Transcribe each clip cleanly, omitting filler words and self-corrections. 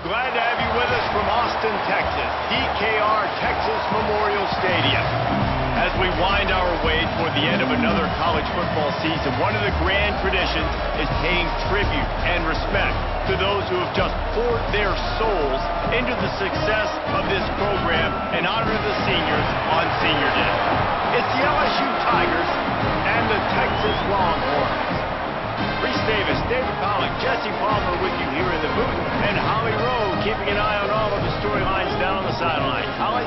glad to have you with us from Austin, Texas, DKR Texas Memorial Stadium. As we wind our way toward the end of another college football season, one of the grand traditions is paying tribute and respect to those who have just poured their souls into the success of this program and honor the seniors on Senior Day. It's the LSU Tigers and the Texas Longhorns. Reese Davis, David Pollock, Jesse Palmer with you here in the booth, and Holly Rowe keeping an eye on all of the storylines down on the sideline. Holly?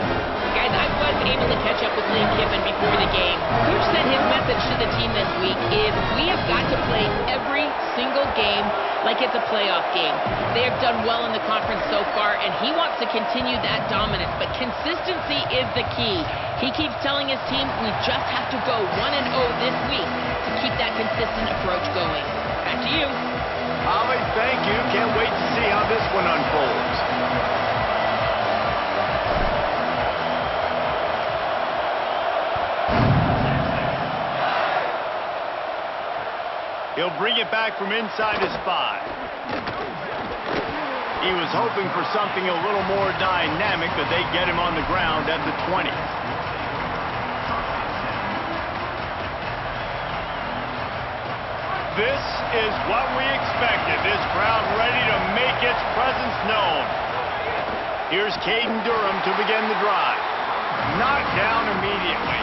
Guys, I was able to catch up with Lane Kiffin before the game. Coach said his message to the team this week is we have got to play every single game like it's a playoff game. They have done well in the conference so far, and he wants to continue that dominance, but consistency is the key. He keeps telling his team we just have to go 1-0 this week to keep that consistent approach going. Back to you. Holly, thank you. Can't wait to see how this one unfolds. He'll bring it back from inside his 5. He was hoping for something a little more dynamic, but they get him on the ground at the 20. This is what we expected. This crowd ready to make its presence known. Here's Caden Durham to begin the drive. Knocked down immediately.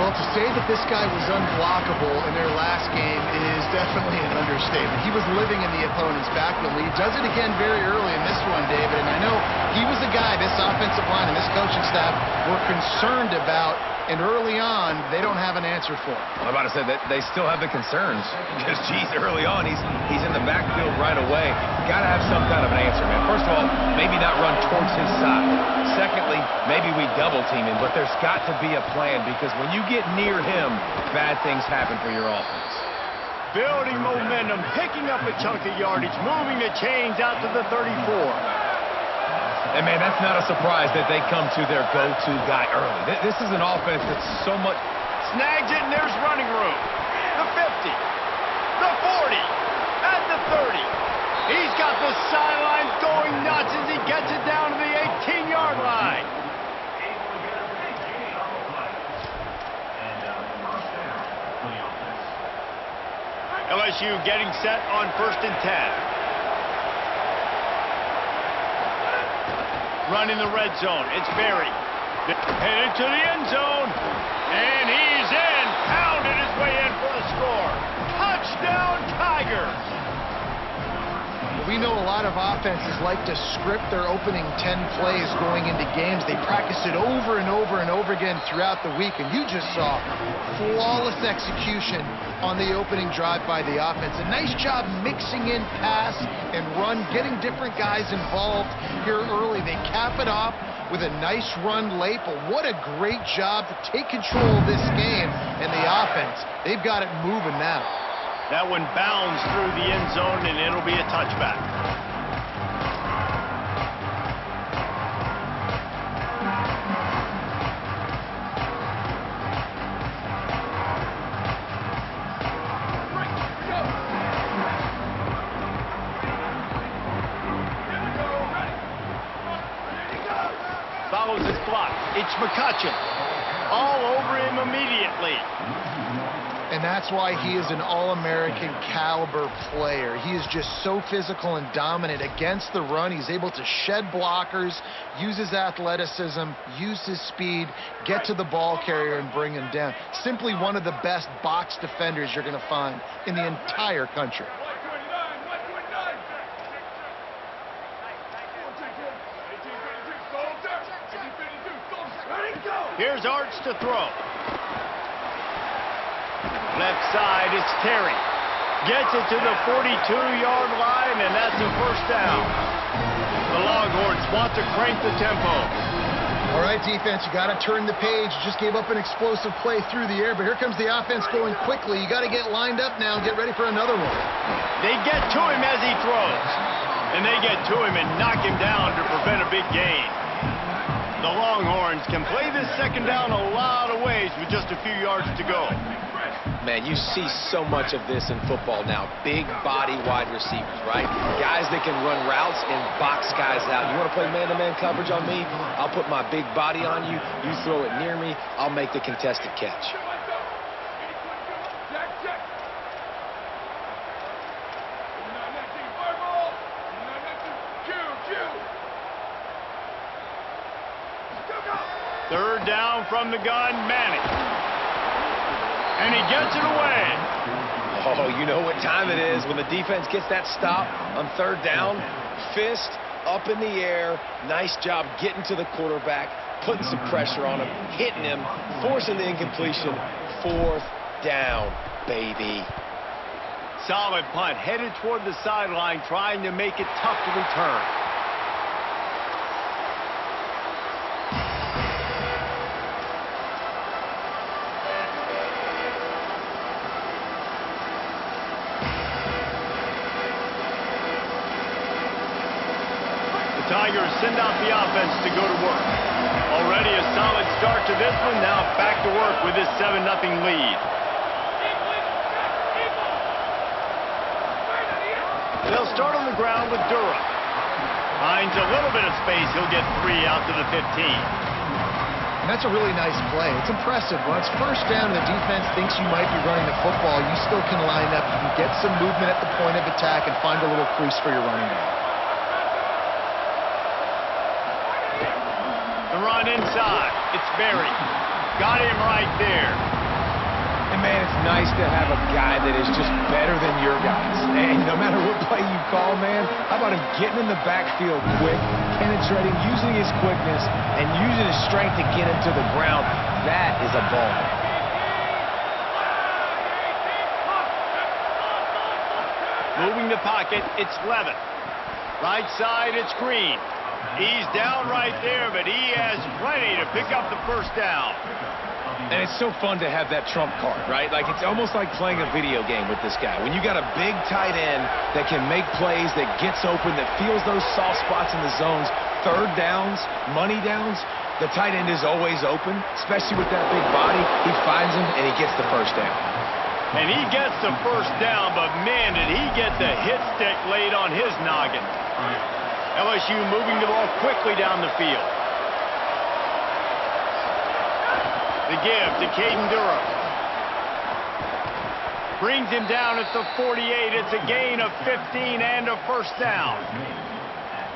Well, to say that this guy was unblockable in their last game is definitely an understatement. He was living in the opponent's backfield. He does it again very early in this one, David, and I know he was a guy this offensive line and this coaching staff were concerned about, and early on, they don't have an answer for him. I'm about to say that they still have the concerns because, geez, early on, he's in the backfield right away. Got to have some kind of an answer, man. First of all, maybe not run towards his side. Secondly, maybe we double team him, but there's got to be a plan because when you get near him, bad things happen for your offense. Building momentum, picking up a chunk of yardage, moving the chains out to the 34. And, man, that's not a surprise that they come to their go-to guy early. This is an offense that's so much... Snags it, and there's running room. The 50, the 40, and the 30. He's got the sideline going nuts as he gets it down to the 18-yard line. LSU getting set on 1st and 10. Running the red zone. It's Berry. Headed to the end zone. And he's in. Pounded his way in for the score. Touchdown, Tigers. We know a lot of offenses like to script their opening 10 plays going into games. They practice it over and over and over again throughout the week, and you just saw flawless execution on the opening drive by the offense. A nice job mixing in pass and run, getting different guys involved here early. They cap it off with a nice run late, but what a great job to take control of this game and the offense. They've got it moving now. That one bounds through the end zone, and it'll be a touchback. Follows his block. It's McCutcheon. All over him immediately. And that's why he is an All-American caliber player. He is just so physical and dominant against the run. He's able to shed blockers, use his athleticism, use his speed, get to the ball carrier and bring him down. Simply one of the best box defenders you're going to find in the entire country. Here's Arch to throw. Left side, it's Terry. Gets it to the 42-yard line, and that's a first down. The Longhorns want to crank the tempo. All right, defense, you got to turn the page. You just gave up an explosive play through the air, but here comes the offense going quickly. You got to get lined up now and get ready for another one. They get to him as he throws, and they get to him and knock him down to prevent a big gain. The Longhorns Horns can play this second down a lot of ways with just a few yards to go. Man, you see so much of this in football now. Big body wide receivers, right? Guys that can run routes and box guys out. You want to play man-to-man coverage on me? I'll put my big body on you. You throw it near me, I'll make the contested catch. Third down from the gun, Manning. And he gets it away. Oh, you know what time it is when the defense gets that stop on third down. Fist up in the air. Nice job getting to the quarterback, putting some pressure on him, hitting him, forcing the incompletion. Fourth down, baby. Solid punt, headed toward the sideline, trying to make it tough to return. Tigers send out the offense to go to work. Already a solid start to this one. Now back to work with this 7-0 lead. They'll start on the ground with Durham. Finds a little bit of space. He'll get 3 out to the 15. And that's a really nice play. It's impressive. When it's first down and the defense thinks you might be running the football, you still can line up. You can get some movement at the point of attack and find a little crease for your running back. The run inside. It's Berry. Got him right there. And, man, it's nice to have a guy that is just better than your guys. And no matter what play you call, man, how about him getting in the backfield quick, penetrating, using his quickness, and using his strength to get him to the ground. That is a ball. Moving the pocket, it's Levin. Right side, it's Green. He's down right there, but he has plenty to pick up the first down. And it's so fun to have that trump card, right? Like, it's almost like playing a video game with this guy. When you got a big tight end that can make plays, that gets open, that feels those soft spots in the zones, third downs, money downs, the tight end is always open, especially with that big body. He finds him, and he gets the first down. And he gets the first down, but, man, did he get the hit stick laid on his noggin. LSU moving the ball quickly down the field. The give to Caden Durham. Brings him down at the 48. It's a gain of 15 and a first down.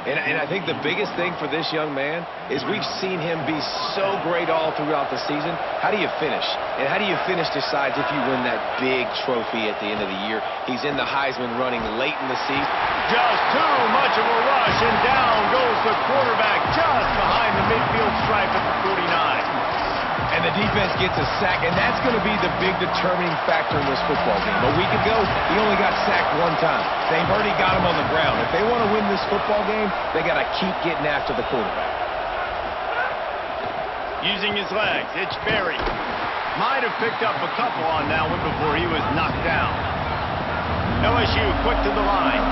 And I think the biggest thing for this young man is we've seen him be so great all throughout the season. How do you finish? And how do you finish decides if you win that big trophy at the end of the year. He's in the Heisman running late in the season. Just too much of a rush, and down goes the quarterback just behind the midfield stripe at the 49. And the defense gets a sack, and that's going to be the big determining factor in this football game. A week ago, he only got sacked one time. They've already got him on the ground. If they want to win this football game, they got to keep getting after the quarterback. Using his legs, it's Berry. Might have picked up a couple on that one before he was knocked down. LSU quick to the line.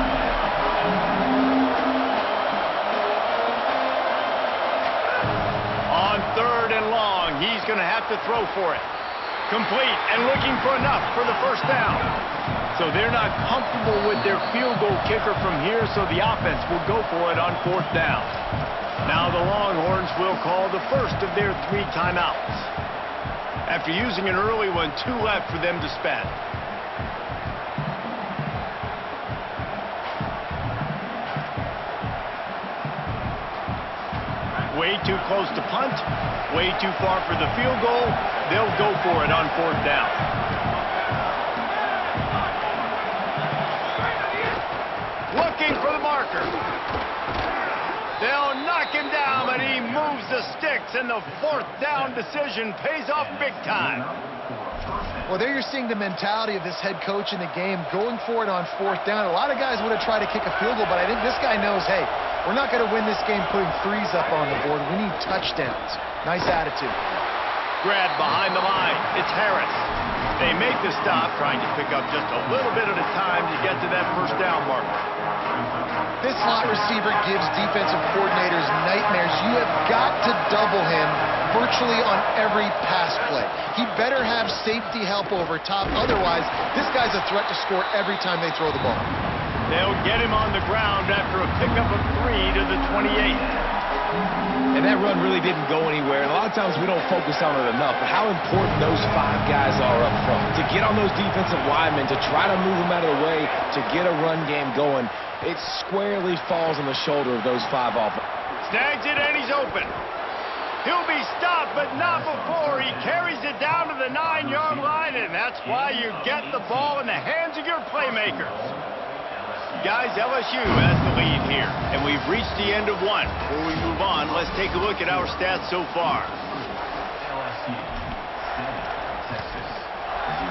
On third and long, he's going to have to throw for it. Complete and looking for enough for the first down. So they're not comfortable with their field goal kicker from here, so the offense will go for it on fourth down. Now the Longhorns will call the first of their 3 timeouts. After using an early one, 2 left for them to spend. Way too close to punt, way too far for the field goal. They'll go for it on fourth down. Looking for the marker. They'll knock him down, but he moves the sticks, and the fourth down decision pays off big time. Well, there you're seeing the mentality of this head coach in the game, going for it on fourth down. A lot of guys would have tried to kick a field goal, but I think this guy knows, hey, we're not going to win this game putting 3s up on the board. We need touchdowns. Nice attitude. Grab behind the line. It's Harris. They make the stop, trying to pick up just a little bit at a time to get to that first down marker. This slot receiver gives defensive coordinators nightmares. You have got to double him virtually on every pass play. He better have safety help over top. Otherwise, this guy's a threat to score every time they throw the ball. They'll get him on the ground after a pickup of 3 to the 28. And that run really didn't go anywhere. And a lot of times we don't focus on it enough, but how important those 5 guys are up front. To get on those defensive linemen, to try to move them out of the way, to get a run game going, it squarely falls on the shoulder of those 5 offense. Snags it and he's open. He'll be stopped, but not before he carries it down to the 9-yard line, and that's why you get the ball in the hands of your playmakers. Guys, LSU has the lead here, and we've reached the end of one. Before we move on, let's take a look at our stats so far. LSU 7, Texas 0.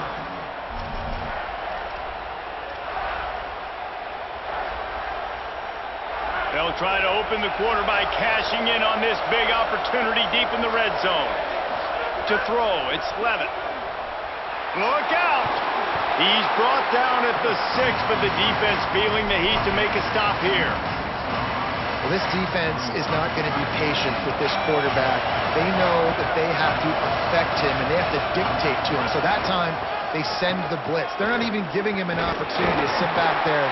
They'll try to open the quarter by cashing in on this big opportunity deep in the red zone. To throw, it's Levitt. Look out! He's brought down at the 6, but the defense feeling the heat to make a stop here. Well, this defense is not going to be patient with this quarterback. They know that they have to affect him, and they have to dictate to him. So that time, they send the blitz. They're not even giving him an opportunity to sit back there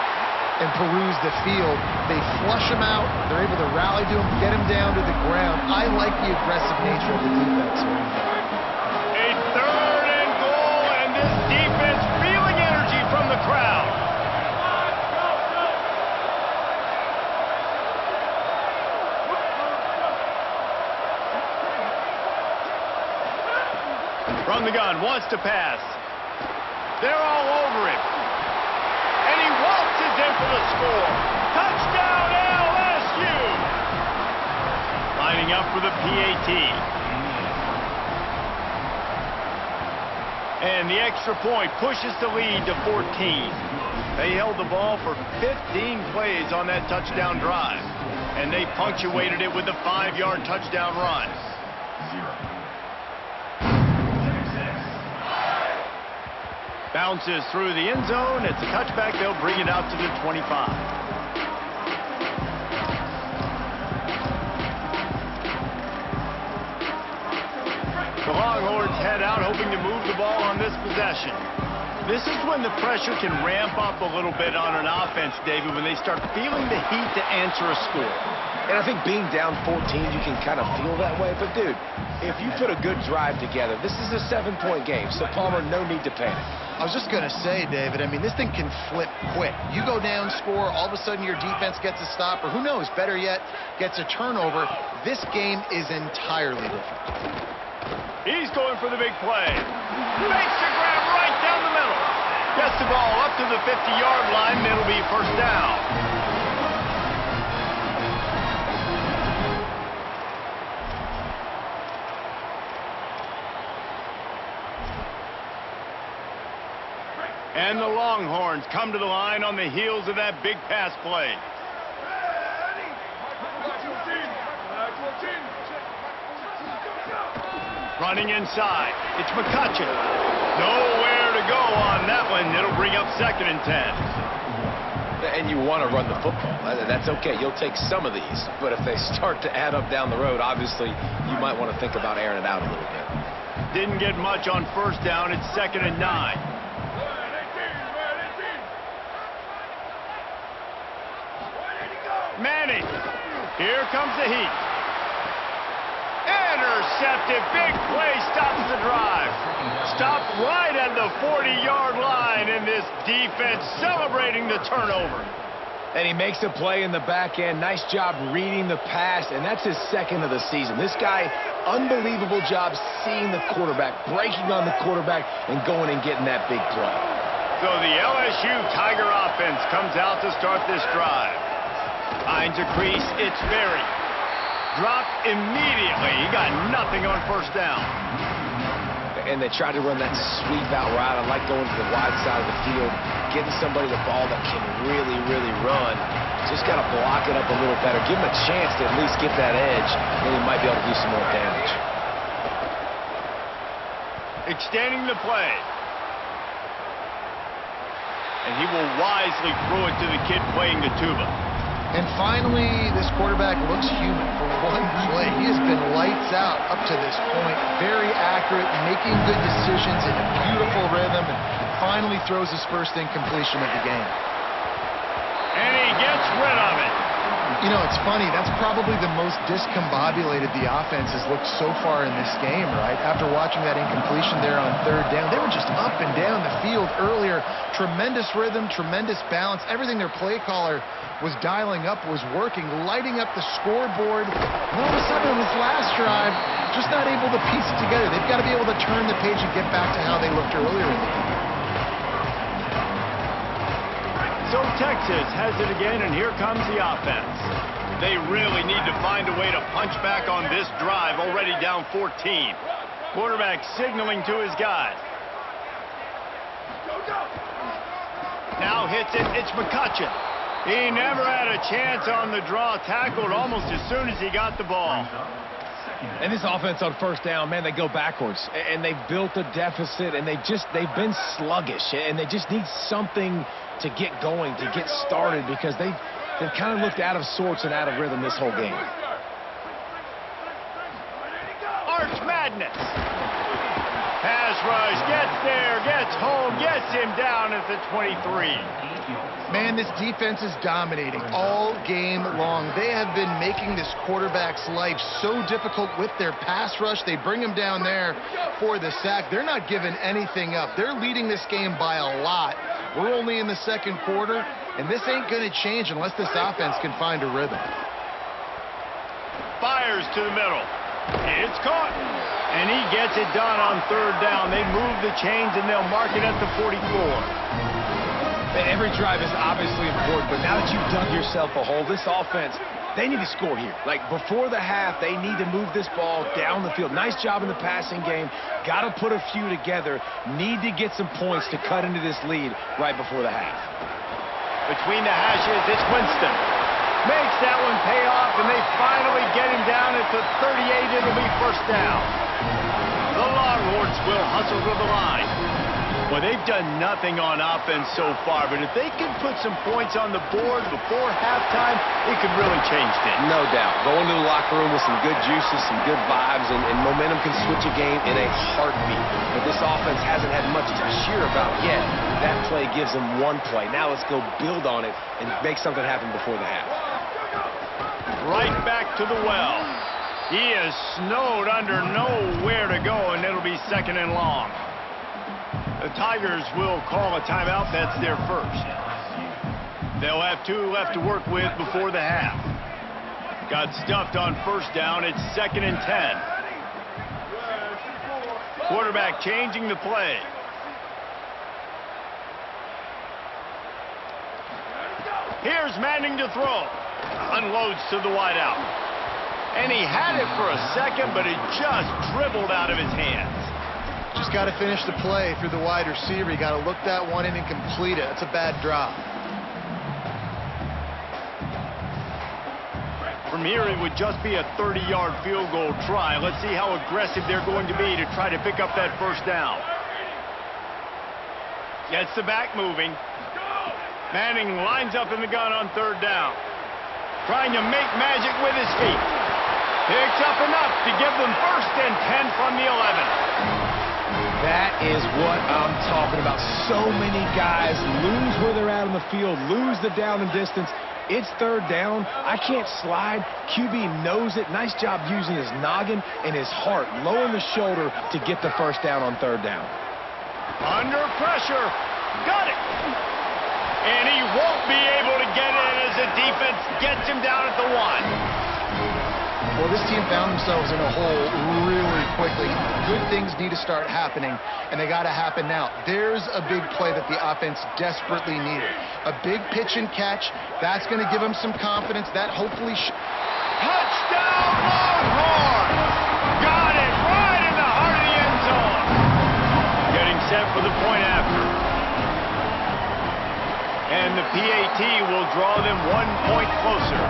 and peruse the field. They flush him out. They're able to rally to him, get him down to the ground. I like the aggressive nature of the defense here. A 3rd and goal, and this defense feeling energy from the crowd. From the gun, wants to pass. They're all over him. And he waltzes in for the score. Touchdown, LSU! Lining up for the PAT. And the extra point pushes the lead to 14. They held the ball for 15 plays on that touchdown drive. And they punctuated it with a 5-yard touchdown run. 0. Bounces through the end zone. It's a touchback. They'll bring it out to the 25. The Longhorns head out, hoping to move the ball on this possession. This is when the pressure can ramp up a little bit on an offense, David, when they start feeling the heat to answer a score. And I think being down 14, you can kind of feel that way. But, dude, if you put a good drive together, this is a 7-point game. So, Palmer, no need to panic. I was just going to say, David, I mean, this thing can flip quick. You go down, score, all of a sudden your defense gets a stop, or who knows, better yet, gets a turnover. This game is entirely different. He's going for the big play. Makes the grab right down the middle. Gets the ball up to the 50-yard line, and it'll be first down. And the Longhorns come to the line on the heels of that big pass play. Running inside. It's McCutcheon. Nowhere to go on that one. It'll bring up 2nd and 10. And you want to run the football. That's okay. You'll take some of these. But if they start to add up down the road, obviously, you might want to think about airing it out a little bit. Didn't get much on first down. It's 2nd and 9. Manning. Here comes the heat. Intercepted. Big play stops the drive. Stopped right at the 40-yard line, and this defense celebrating the turnover. And he makes a play in the back end. Nice job reading the pass, and that's his 2nd of the season. This guy, unbelievable job seeing the quarterback, breaking on the quarterback, and going and getting that big play. So the LSU Tiger offense comes out to start this drive. Finds a crease. It's Berry. Dropped immediately. He got nothing on first down. And they tried to run that sweep out route. I like going to the wide side of the field, getting somebody the ball that can really, really run. Just got to block it up a little better. Give him a chance to at least get that edge, and he might be able to do some more damage. Extending the play. And he will wisely throw it to the kid playing the tuba. And finally, this quarterback looks human for one play. He has been lights out up to this point. Very accurate, making good decisions in a beautiful rhythm, and finally throws his first incompletion of the game. And he gets rid of it. You know, it's funny. That's probably the most discombobulated the offense has looked so far in this game, right? After watching that incompletion there on third down, they were just up and down the field earlier. Tremendous rhythm, tremendous balance. Everything their play caller was dialing up was working, lighting up the scoreboard. And all of a sudden, in this last drive, just not able to piece it together. They've got to be able to turn the page and get back to how they looked earlier in the game. So Texas has it again, and here comes the offense. They really need to find a way to punch back on this drive, already down 14. Quarterback signaling to his guys. Now hits it. It's McCutcheon. He never had a chance on the draw. Tackled almost as soon as he got the ball. And this offense on first down, man, they go backwards. And they've built a deficit, and they've been sluggish. And they just need something to get going, to get started, because they've kind of looked out of sorts and out of rhythm this whole game. Arch Madness. Pass rush, gets there, gets home, gets him down at the 23. Man, this defense is dominating all game long. They have been making this quarterback's life so difficult with their pass rush. They bring him down there for the sack. They're not giving anything up. They're leading this game by a lot. We're only in the second quarter, and this ain't going to change unless this offense can find a rhythm. Fires to the middle. It's caught. And he gets it done on third down. They move the chains, and they'll mark it at the 44. Every drive is obviously important, but now that you've dug yourself a hole, this offense, they need to score here. Like, before the half, they need to move this ball down the field. Nice job in the passing game. Got to put a few together. Need to get some points to cut into this lead right before the half. Between the hashes, it's Winston. Makes that one pay off, and they finally get him down at the 38. It'll be first down. The Longhorns will hustle to the line. Well, they've done nothing on offense so far, but if they can put some points on the board before halftime, it could really change things. No doubt. Go into the locker room with some good juices, some good vibes, and momentum can switch a game in a heartbeat. But this offense hasn't had much to cheer about yet. That play gives them one play. Now let's go build on it and make something happen before the half. Right back to the well. He is snowed under, nowhere to go, and it'll be second and long. The Tigers will call a timeout. That's their first. They'll have 2 left to work with before the half. Got stuffed on first down. It's second and 10. Quarterback changing the play. Here's Manning to throw. Unloads to the wideout. And he had it for a second, but it just dribbled out of his hands. Just got to finish the play through the wide receiver. You got to look that one in and complete it. That's a bad drop. From here, it would just be a 30-yard field goal try. Let's see how aggressive they're going to be to try to pick up that first down. Gets the back moving. Manning lines up in the gun on third down. Trying to make magic with his feet. Picks up enough to give them first and 10 from the 11. That is what I'm talking about. So many guys lose where they're at on the field, lose the down and distance. It's third down. I can't slide. QB knows it. Nice job using his noggin and his heart, lowering the shoulder to get the first down on third down. Under pressure. Got it. And he won't be able to get in as the defense gets him down at the 1. Well, this team found themselves in a hole really quickly. Good things need to start happening, and they got to happen now. There's a big play that the offense desperately needed. A big pitch and catch. That's going to give them some confidence. That hopefully... Touchdown, Longhorn! Got it right in the heart of the end zone. Getting set for the point after. And the PAT will draw them 1 point closer.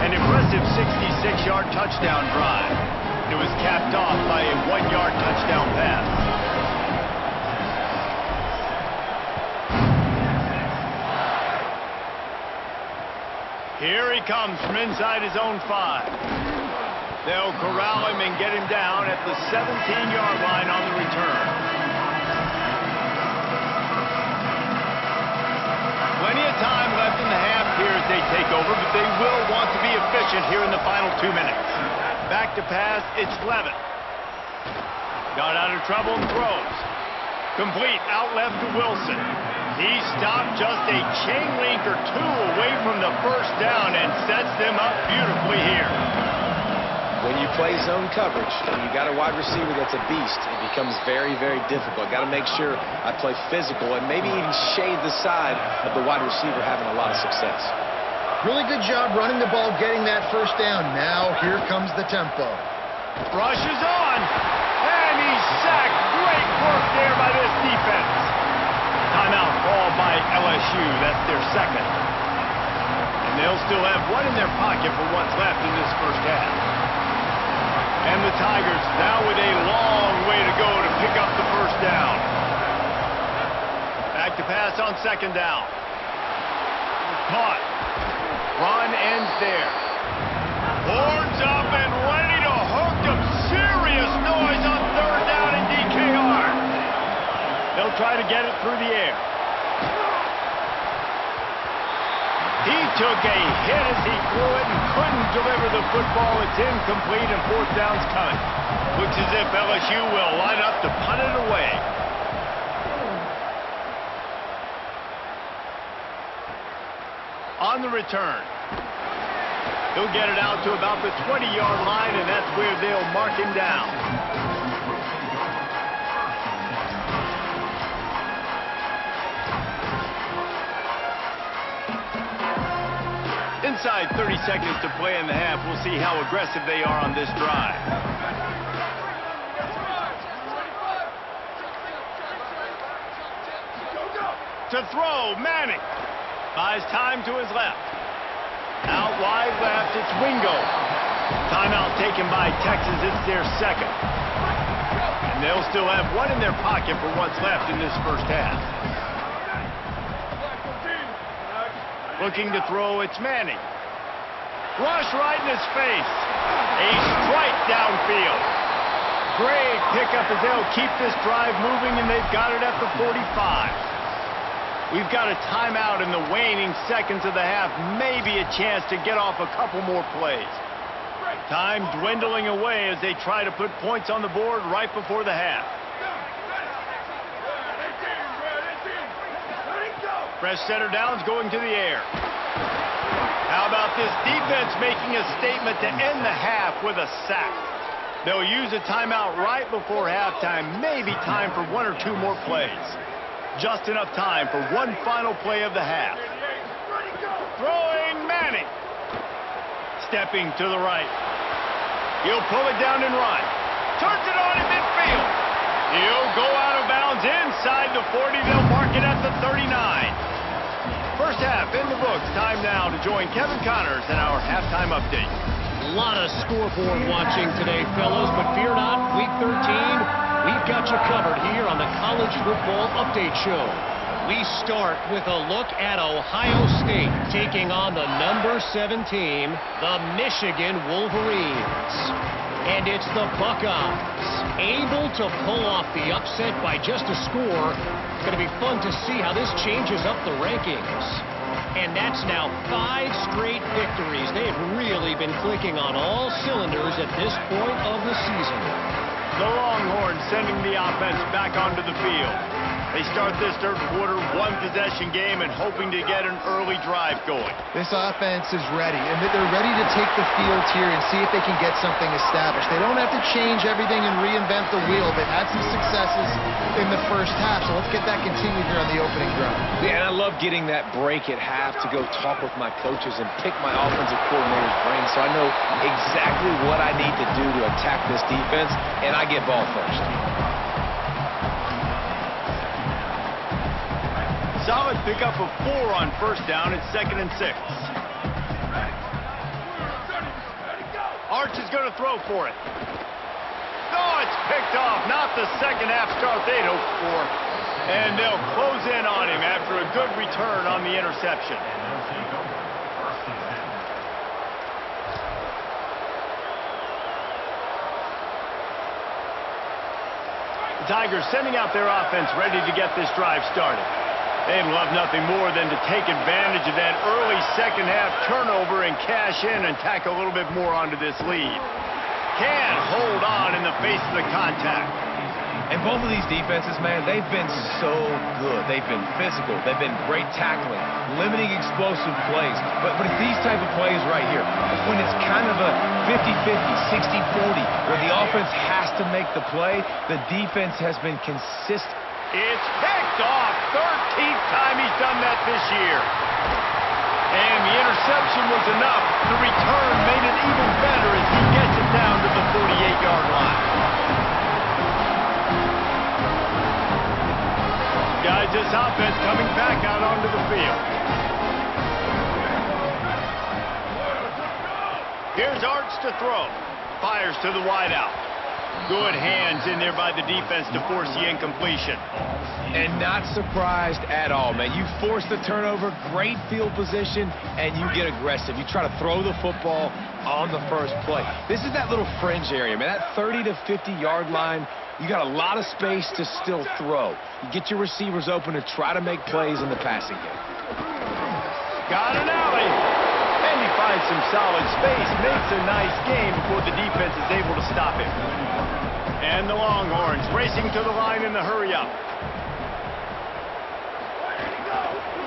An impressive 66-yard touchdown drive. It was capped off by a 1-yard touchdown pass. Here he comes from inside his own 5. They'll corral him and get him down at the 17-yard line on the return. Plenty of time left in the half here as they take over, but they will want to be efficient here in the final 2 minutes. Back to pass, it's Levitt. Got out of trouble and throws. Complete, out left to Wilson. He stopped just a chain link or two away from the first down and sets them up beautifully here. When you play zone coverage and you got a wide receiver that's a beast, it becomes very, very difficult. Got to make sure I play physical and maybe even shade the side of the wide receiver having a lot of success. Really good job running the ball, getting that first down. Now here comes the tempo. Rush is on, and he's sacked. Great work there by this defense. Timeout called by LSU. That's their second. And they'll still have one in their pocket for what's left in this first half. And the Tigers now with a long way to go to pick up the first down. Back to pass on second down. Caught. Run ends there. Horns up and ready to hook them. Serious noise on third down in DKR. They'll try to get it through the air. He took a hit as he threw it and couldn't deliver the football. It's incomplete and fourth down's coming. Looks as if LSU will line up to punt it away. On the return. He'll get it out to about the 20-yard line, and that's where they'll mark him down. Inside 30 seconds to play in the half. We'll see how aggressive they are on this drive. To throw, Manning. Buys time to his left. Out wide left, it's Wingo. Timeout taken by Texas. It's their second. And they'll still have one in their pocket for what's left in this first half. Looking to throw, it's Manning. Rush right in his face. A strike downfield. Great pickup as they'll keep this drive moving, and they've got it at the 45. We've got a timeout in the waning seconds of the half. Maybe a chance to get off a couple more plays. Time dwindling away as they try to put points on the board right before the half. Fresh center downs going to the air. How about this defense making a statement to end the half with a sack? They'll use a timeout right before halftime. Maybe time for one or two more plays. Just enough time for one final play of the half. Throwing Manning. Stepping to the right. He'll pull it down and run. Turns it on in midfield. He'll go out of bounds inside the 40. They'll mark it at the 39. First half in the books. Time now to join Kevin Connors in our halftime update. A lot of scoreboard watching today, fellows, but fear not, Week 13, we've got you covered here on the College Football Update Show. We start with a look at Ohio State taking on the number 7 team, the Michigan Wolverines. And it's the Buckeyes, able to pull off the upset by just a score. It's going to be fun to see how this changes up the rankings. And that's now 5 straight victories. They have really been clicking on all cylinders at this point of the season. The Longhorns sending the offense back onto the field. They start this third quarter, one-possession game, and hoping to get an early drive going. This offense is ready, and they're ready to take the field here and see if they can get something established. They don't have to change everything and reinvent the wheel. They've had some successes in the first half, so let's get that continued here on the opening drive. Yeah, and I love getting that break at half to go talk with my coaches and pick my offensive coordinator's brain so I know exactly what I need to do to attack this defense, and I get ball first. Solid pickup of 4 on first down. It's 2nd and 6. Arch is going to throw for it. No, it's picked off. Not the second half start they'd hoped for. And they'll close in on him after a good return on the interception. The Tigers sending out their offense ready to get this drive started. They'd love nothing more than to take advantage of that early second-half turnover and cash in and tack a little bit more onto this lead. Can't hold on in the face of the contact. And both of these defenses, man, they've been so good. They've been physical. They've been great tackling, limiting explosive plays. But it's these type of plays right here, when it's kind of a 50-50, 60-40, where the offense has to make the play, the defense has been consistent. It's picked off. 13th time he's done that this year. And the interception was enough. The return made it even better as he gets it down to the 48-yard line. Guys, this offense coming back out onto the field. Here's Arch to throw. Fires to the wideout. Good hands in there by the defense to force the incompletion. And not surprised at all, man. You force the turnover, great field position, and you get aggressive. You try to throw the football on the first play. This is that little fringe area, man. That 30 to 50-yard line, you got a lot of space to still throw. You get your receivers open to try to make plays in the passing game. Got an alley. And he finds some solid space. Makes a nice game before the defense is able to stop him. And the Longhorns racing to the line in the hurry-up.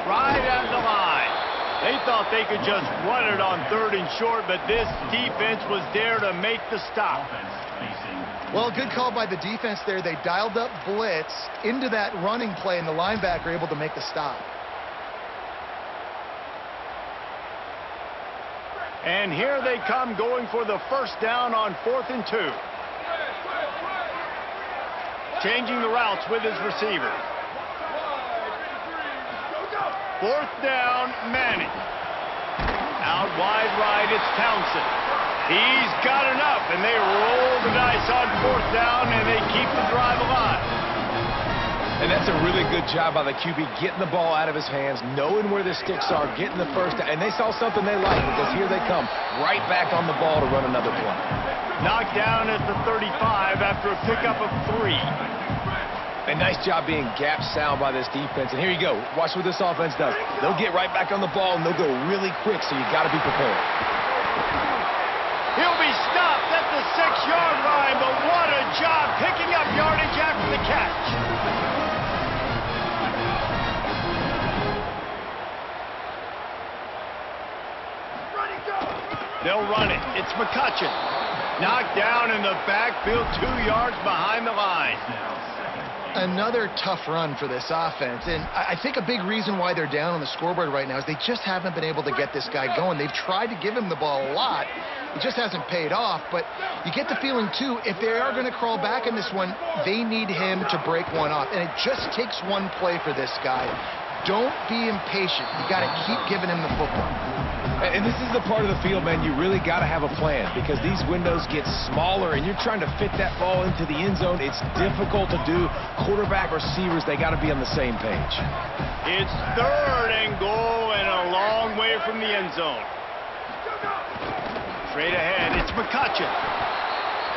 Right at the line. They thought they could just run it on 3rd and short, but this defense was there to make the stop. Well, good call by the defense there. They dialed up blitz into that running play, and the linebacker able to make the stop. And here they come going for the first down on 4th and 2. Changing the routes with his receiver. 4th down, Manning. Out wide right, it's Townsend. He's got enough, and they roll the dice on 4th down, and they keep the drive alive. And that's a really good job by the QB, getting the ball out of his hands, knowing where the sticks are, getting the first down. And they saw something they like, because here they come, right back on the ball to run another play. Knocked down at the 35 after a pickup of 3. A nice job being gap sound by this defense. And here you go. Watch what this offense does. They'll get right back on the ball, and they'll go really quick, so you got to be prepared. He'll be stopped at the 6-yard line, but what a job picking up yardage after the catch. They'll run it. It's McCutcheon. Knocked down in the backfield, 2 yards behind the line. Another tough run for this offense, and I think a big reason why they're down on the scoreboard right now is they just haven't been able to get this guy going. They've tried to give him the ball a lot. It just hasn't paid off, but you get the feeling, too, if they are going to crawl back in this one, they need him to break one off, and it just takes one play for this guy. Don't be impatient. You got to keep giving him the football. And this is the part of the field, man, you really got to have a plan, because these windows get smaller and you're trying to fit that ball into the end zone. It's difficult to do. Quarterback, receivers, they got to be on the same page. It's 3rd and goal and a long way from the end zone. Straight ahead, it's McCutcheon.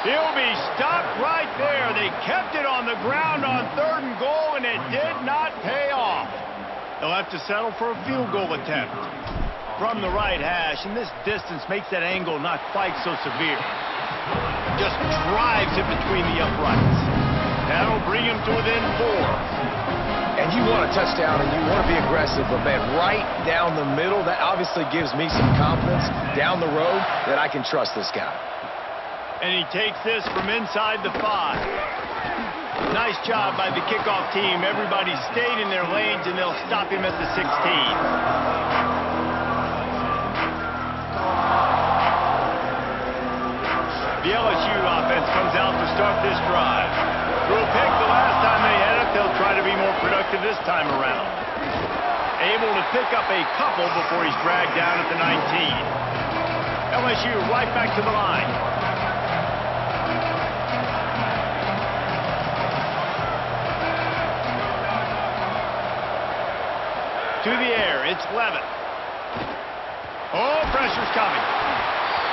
He'll be stopped right there. They kept it on the ground on 3rd and goal, and it did not pay off. They'll have to settle for a field goal attempt from the right hash, and this distance makes that angle not quite so severe. Just drives it between the uprights. That'll bring him to within 4. And you want a touchdown, and you want to be aggressive, but, man, right down the middle, that obviously gives me some confidence down the road that I can trust this guy. And he takes this from inside the 5. Nice job by the kickoff team. Everybody stayed in their lanes, and they'll stop him at the 16. The LSU offense comes out to start this drive. Threw a pick the last time they had it. They'll try to be more productive this time around. Able to pick up a couple before he's dragged down at the 19. LSU right back to the line. To the air, it's Levitt. Oh, pressure's coming.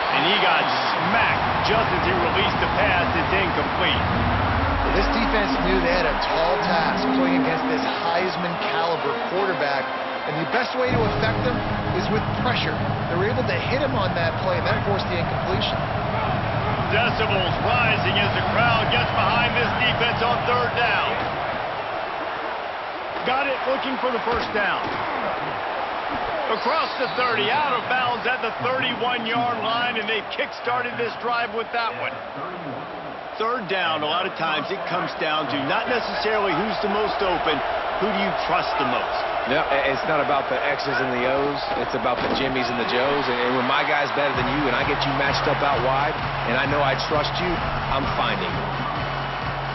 And he got smacked just as he released the pass. It's incomplete. This defense knew they had a tall task playing against this Heisman caliber quarterback, and the best way to affect them is with pressure. They were able to hit him on that play, and that forced the incompletion. Decibels rising as the crowd gets behind this defense on third down. Got it, looking for the first down. Across the 30, out of bounds at the 31-yard line, and they've kick-started this drive with that one. Third down, a lot of times it comes down to not necessarily who's the most open, who do you trust the most? No, it's not about the X's and the O's. It's about the Jimmies and the Joes. And when my guy's better than you and I get you matched up out wide, and I know I trust you, I'm finding it.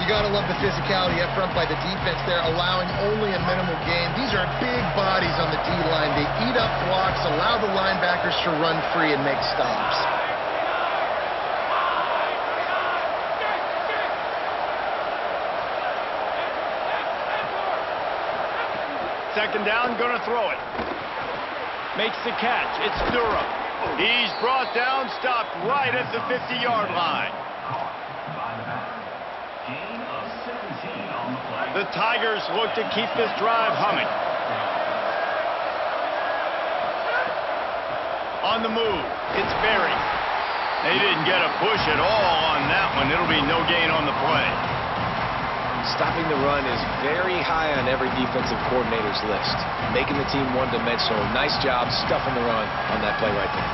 You got to love the physicality up front by the defense there, allowing only a minimal gain. These are big bodies on the D-line. They eat up blocks, allow the linebackers to run free and make stops. Second down, going to throw it. Makes the catch. It's Durham. He's brought down, stopped right at the 50-yard line. The Tigers look to keep this drive humming. On the move, it's Berry. They didn't get a push at all on that one. It'll be no gain on the play. Stopping the run is very high on every defensive coordinator's list. Making the team one-dimensional. Nice job stuffing the run on that play right there.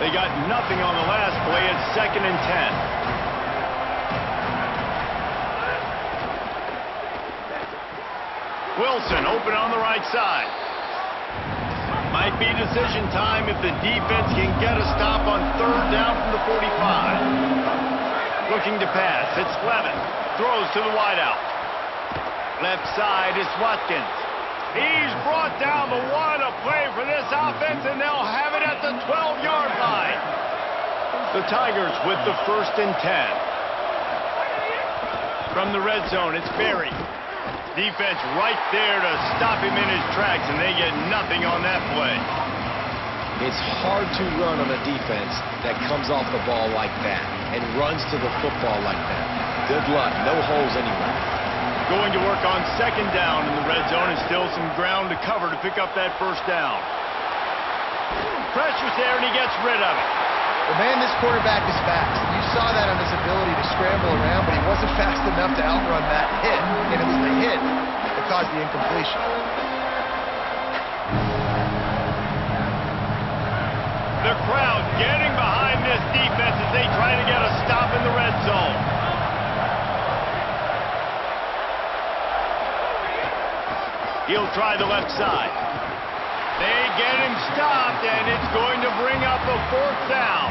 They got nothing on the last play. It's 2nd and 10. Wilson open on the right side. Might be decision time if the defense can get a stop on third down from the 45. Looking to pass. It's Levin. Throws to the wideout. Left side is Watkins. He's brought down the one. A play for this offense, and they'll have it at the 12-yard line. The Tigers with the 1st and 10. From the red zone, it's Berry. Defense right there to stop him in his tracks, and they get nothing on that play. It's hard to run on a defense that comes off the ball like that and runs to the football like that. Good luck. No holes anywhere. Going to work on 2nd down in the red zone, and still some ground to cover to pick up that first down. Pressure's there, and he gets rid of it. Well, man, this quarterback is fast. You saw that on his ability to scramble around, but he wasn't fast enough to outrun that hit, and it was the hit that caused the incompletion. The crowd getting behind this defense as they try to get a stop in the red zone. He'll try the left side. They get him stopped, and it's going to bring up a 4th down.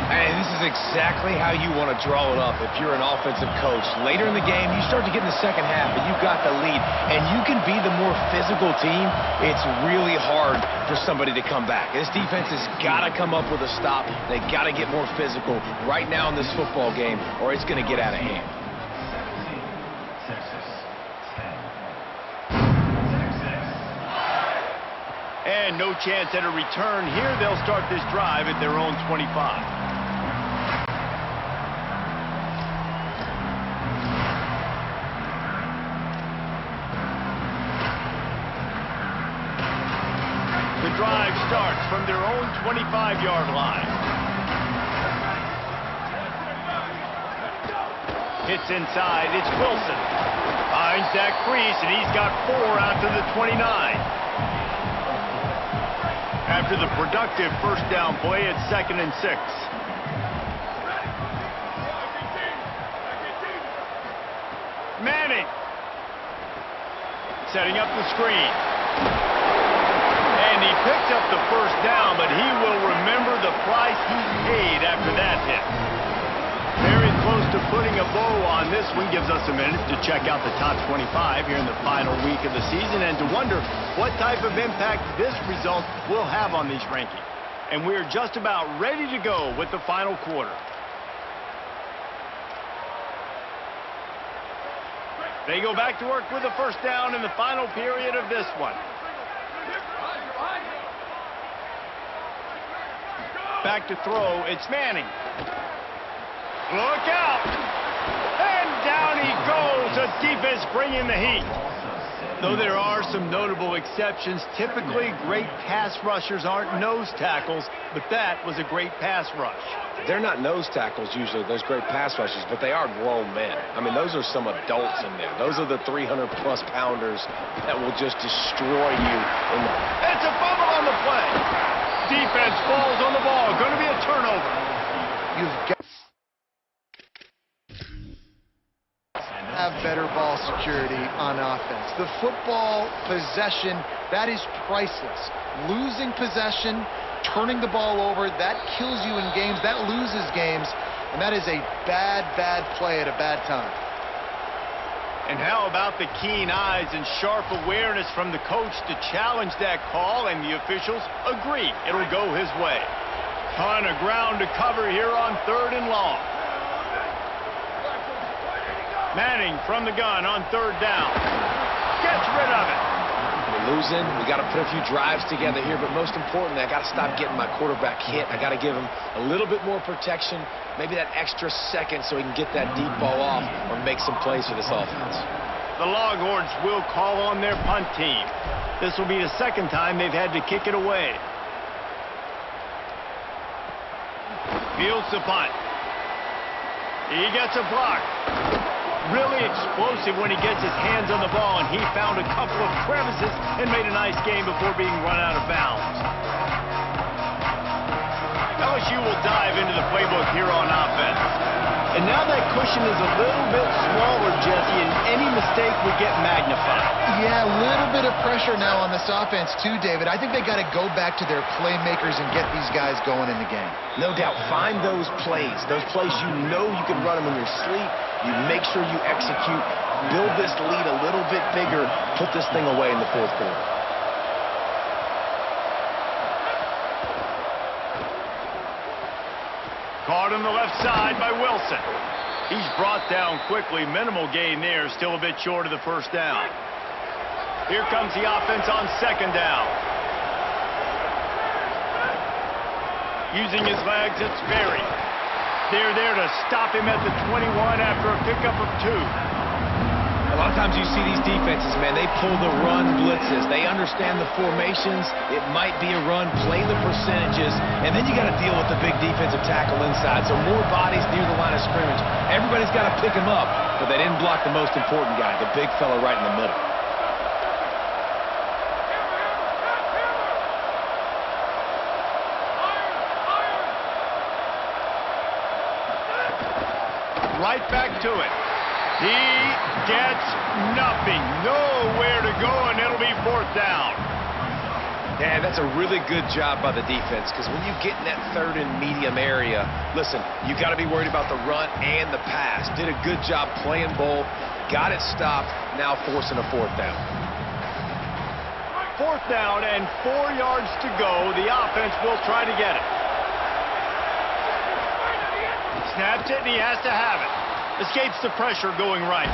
And this is exactly how you want to draw it up if you're an offensive coach. Later in the game, you start to get in the second half, and you've got the lead, and you can be the more physical team. It's really hard for somebody to come back. This defense has got to come up with a stop. They got to get more physical right now in this football game, or it's going to get out of hand. And no chance at a return here. They'll start this drive at their own 25. The drive starts from their own 25-yard line. Hits inside. It's Wilson. Finds that crease, and he's got 4 out to the 29. After the productive first down play, it's 2nd and 6. Manning setting up the screen. And he picked up the first down, but he will remember the price he paid after that hit. Very close to putting a bow on this one. Gives us a minute to check out the top 25 here in the final week of the season and to wonder what type of impact this result will have on these rankings. And we're just about ready to go with the final quarter. They go back to work with the first down in the final period of this one. Back to throw, it's Manning. Look out! And down he goes. The defense bringing the heat. Though there are some notable exceptions, typically great pass rushers aren't nose tackles, but that was a great pass rush. They're not nose tackles usually, those great pass rushers, but they are grown men. I mean, those are some adults in there. Those are the 300-plus pounders that will just destroy you. It's a fumble on the play. Defense falls on the ball. Going to be a turnover. You've got to have better ball security on offense. The football possession, that is priceless. Losing possession, turning the ball over, that kills you in games, that loses games, and that is a bad, bad play at a bad time. And how about the keen eyes and sharp awareness from the coach to challenge that call, and the officials agree it'll go his way. Ton of ground to cover here on 3rd and long. Manning from the gun on 3rd down. Gets rid of it. We're losing. We got to put a few drives together here, but most importantly, I got to stop getting my quarterback hit. I got to give him a little bit more protection, maybe that extra second so he can get that deep ball off or make some plays for this offense. The Longhorns will call on their punt team. This will be the 2nd time they've had to kick it away. Fields the punt. He gets a block. Really explosive when he gets his hands on the ball, and he found a couple of crevices and made a nice game before being run out of bounds. LSU will dive into the playbook here on offense. And now that cushion is a little bit smaller, Jesse, and any mistake would get magnified. Yeah, a little bit of pressure now on this offense too, David. I think they got to go back to their playmakers and get these guys going in the game. No doubt, find those plays you know you can run them in your sleep. You make sure you execute, build this lead a little bit bigger, put this thing away in the 4th quarter. Caught on the left side by Wilson. He's brought down quickly. Minimal gain there, still a bit short of the 1st down. Here comes the offense on 2nd down. Using his legs, it's Berry. They're there to stop him at the 21 after a pickup of 2. A lot of times you see these defenses, man, they pull the run blitzes. They understand the formations. It might be a run, play the percentages, and then you got to deal with the big defensive tackle inside. So more bodies near the line of scrimmage. Everybody's got to pick him up, but they didn't block the most important guy, the big fella right in the middle. Right back to it. He gets nothing. Nowhere to go, and it'll be 4th down. Yeah, that's a really good job by the defense, because when you get in that 3rd and medium area, listen, you got to be worried about the run and the pass. Did a good job playing both, got it stopped, now forcing a 4th down. 4th down and 4 yards to go. The offense will try to get it. Snaps it, and he has to have it. Escapes the pressure going right.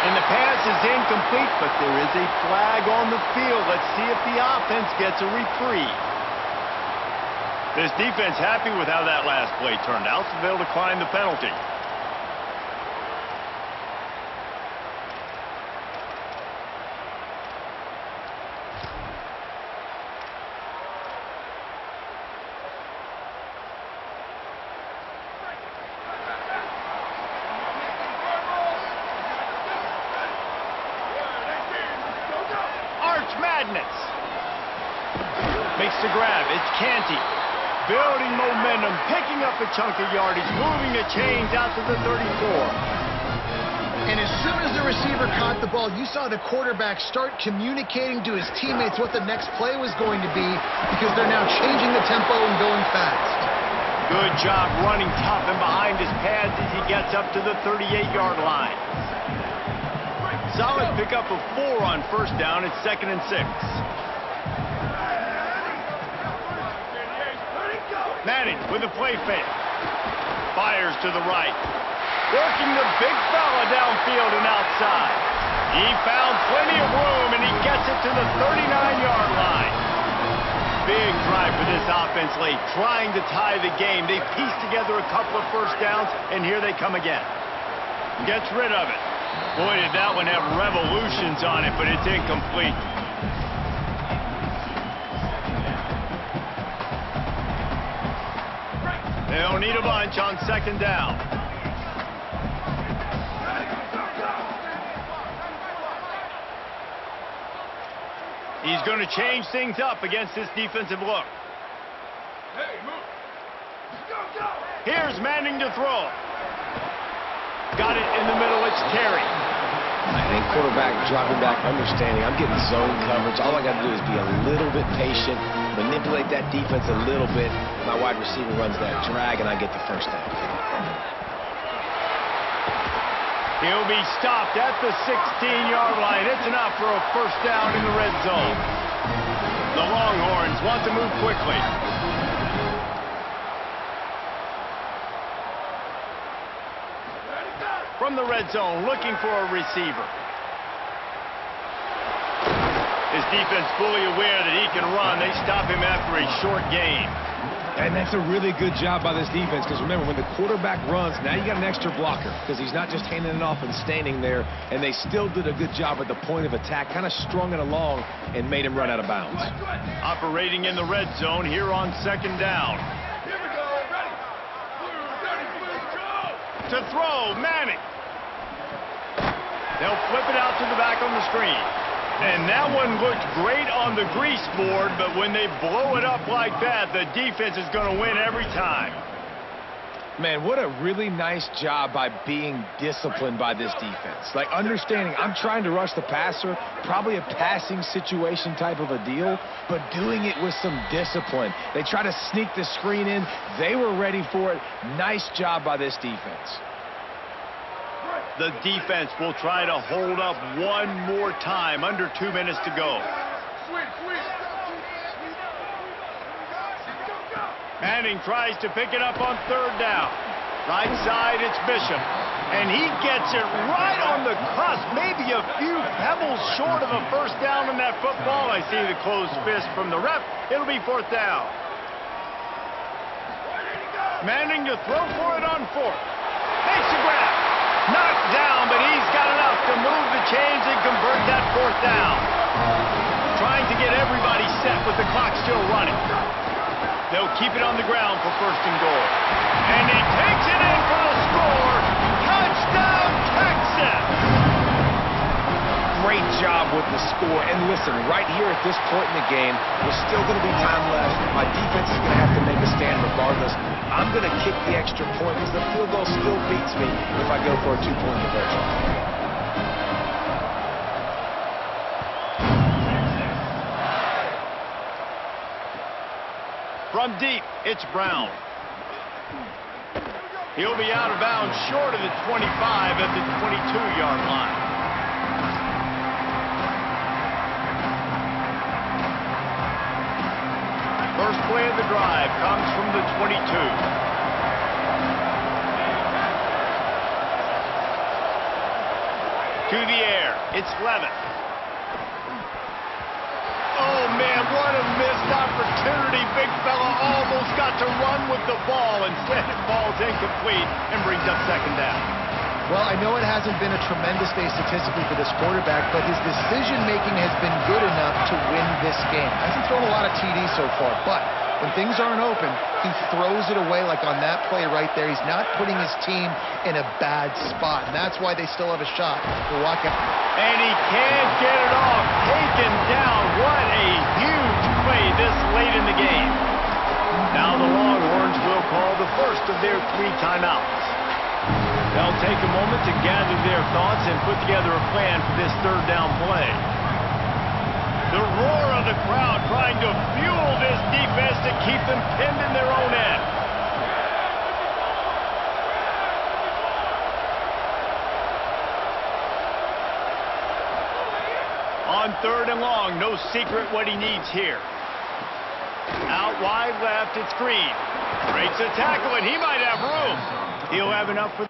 And the pass is incomplete, but there is a flag on the field. Let's see if the offense gets a reprieve. This defense happy with how that last play turned out, so they'll decline the penalty. Madness. Makes the grab. It's Canty. Building momentum, picking up a chunk of yardage, moving the chains out to the 34. And as soon as the receiver caught the ball, you saw the quarterback start communicating to his teammates what the next play was going to be, because they're now changing the tempo and going fast. Good job running tough and behind his pads as he gets up to the 38-yard line. Solid pickup of 4 on 1st down. It's 2nd and 6. Manning with a play fake. Fires to the right. Working the big fella downfield and outside. He found plenty of room, and he gets it to the 39-yard line. big drive for this offense late, trying to tie the game. They pieced together a couple of first downs, and here they come again. Gets rid of it. Boy, did that one have revolutions on it, but it's incomplete. They don't need a bunch on second down. He's going to change things up against this defensive look. Here's Manning to throw. Got it in the middle. It's Terry. I think quarterback dropping back, understanding I'm getting zone coverage. All I got to do is be a little bit patient, manipulate that defense a little bit. My wide receiver runs that drag, and I get the first down. He'll be stopped at the 16-yard line. It's enough for a first down in the red zone. The Longhorns want to move quickly. From the red zone, looking for a receiver. His defense fully aware that he can run. They stop him after a short gain. And that's a really good job by this defense, because remember, when the quarterback runs, now you got an extra blocker, because he's not just handing it off and standing there, and they still did a good job at the point of attack, kind of strung it along and made him run out of bounds. Operating in the red zone here on second down. To throw, Manning. They'll flip it out to the back on the screen. And that one looked great on the grease board, but when they blow it up like that, the defense is going to win every time. Man, what a really nice job by being disciplined by this defense. Like, understanding I'm trying to rush the passer, probably a passing situation type of a deal, but doing it with some discipline. They try to sneak the screen in. They were ready for it. Nice job by this defense. The defense will try to hold up one more time. Under 2 minutes to go. Manning tries to pick it up on third down. Right side, it's Bishop. And he gets it right on the cusp. Maybe a few pebbles short of a first down on that football. I see the closed fist from the ref. It'll be fourth down. Manning to throw for it on fourth. Makes the grab. Knocked down, but he's got enough to move the chains and convert that fourth down. Trying to get everybody set with the clock still running. They'll keep it on the ground for first and goal. And he takes it in for the score. Touchdown, Texas! Great job with the score. And listen, right here at this point in the game, there's still going to be time left. My defense is going to have to make a stand regardless. I'm going to kick the extra point because the field goal still beats me if I go for a two-point conversion. From deep, it's Brown. He'll be out of bounds short of the 25 at the 22-yard line. First play of the drive comes from the 22. To the air, it's Levitt. Oh, man, what a missed opportunity. Big fella almost got to run with the ball. Instead, it falls incomplete and brings up second down. Well, I know it hasn't been a tremendous day statistically for this quarterback, but his decision-making has been good enough to win this game. Hasn't thrown a lot of TDs so far, but when things aren't open, he throws it away like on that play right there. He's not putting his team in a bad spot, and that's why they still have a shot to walk out. And he can't get it off. Taken down. What a huge play this late in the game. Now the Longhorns will call the first of their 3 timeouts. They'll take a moment to gather their thoughts and put together a plan for this third down play. The roar of the crowd trying to fuel this defense to keep them pinned in their own end. On third and long, no secret what he needs here. Out wide left, it's Green. Breaks a tackle, and he might have room. He'll have enough for...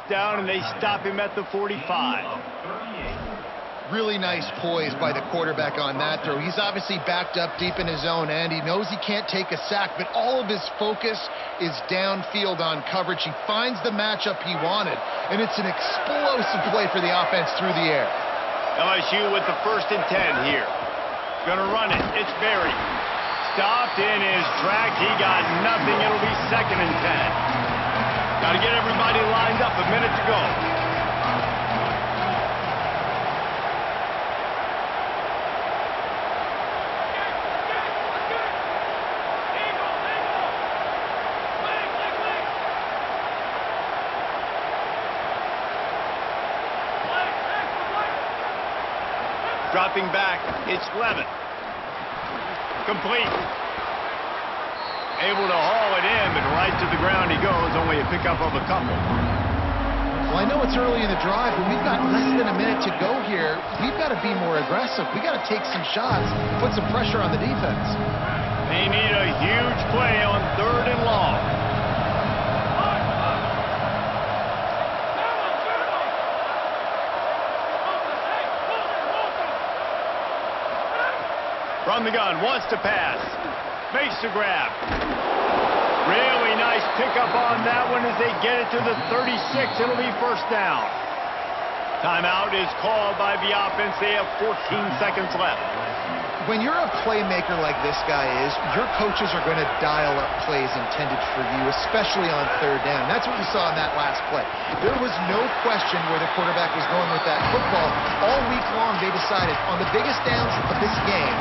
Down, and they stop him at the 45. Really nice poise by the quarterback on that throw. He's obviously backed up deep in his own end. He knows he can't take a sack, but all of his focus is downfield on coverage. He finds the matchup he wanted, and it's an explosive play for the offense through the air. LSU with the 1st and 10 here. Gonna run it. It's Berry. Stopped in his track. He got nothing. It'll be 2nd and 10. Got to get everybody lined up. A minute to go. Dropping back, it's Levin. Complete. Able to haul it in, but right to the ground he goes. Only a pickup of a couple. Well, I know it's early in the drive, but we've got less than a minute to go here. We've got to be more aggressive. We've got to take some shots, put some pressure on the defense. They need a huge play on 3rd and long. From the gun, wants to pass. Makes the grab. Really nice pickup on that one as they get it to the 36. It'll be 1st down. Timeout is called by the offense. They have 14 seconds left. When you're a playmaker like this guy is, your coaches are going to dial up plays intended for you, especially on 3rd down. That's what we saw in that last play. There was no question where the quarterback was going with that football. All week long, they decided on the biggest downs of this game,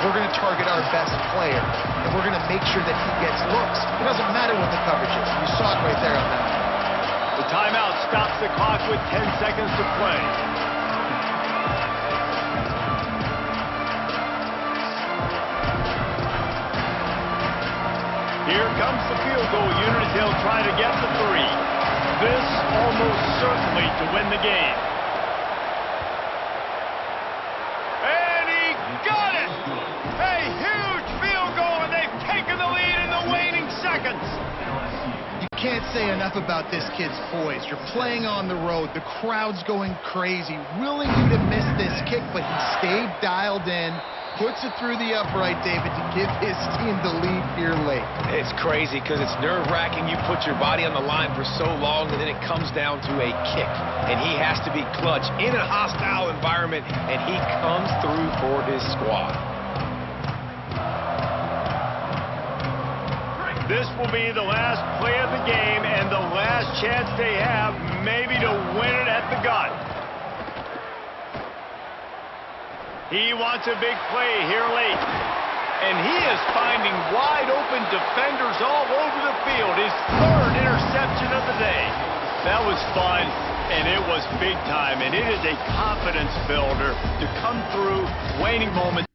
we're going to target our best player, and we're going to make sure that he gets looks. It doesn't matter what the coverage is. You saw it right there on that. The timeout stops the clock with 10 seconds to play. Here comes the field goal unit as they'll try to get the 3. This almost certainly to win the game. And he got it! A huge field goal, and they've taken the lead in the waning seconds. You can't say enough about this kid's poise. You're playing on the road. The crowd's going crazy, willing you to miss this kick, but he stayed dialed in. Puts it through the upright, David, to give his team the lead here late. It's crazy because it's nerve-wracking. You put your body on the line for so long, and then it comes down to a kick. And he has to be clutch in a hostile environment, and he comes through for his squad. This will be the last play of the game and the last chance they have maybe to win it at the gun. He wants a big play here late. And he is finding wide open defenders all over the field. His 3rd interception of the day. That was fun, and it was big time. And it is a confidence builder to come through waning moments.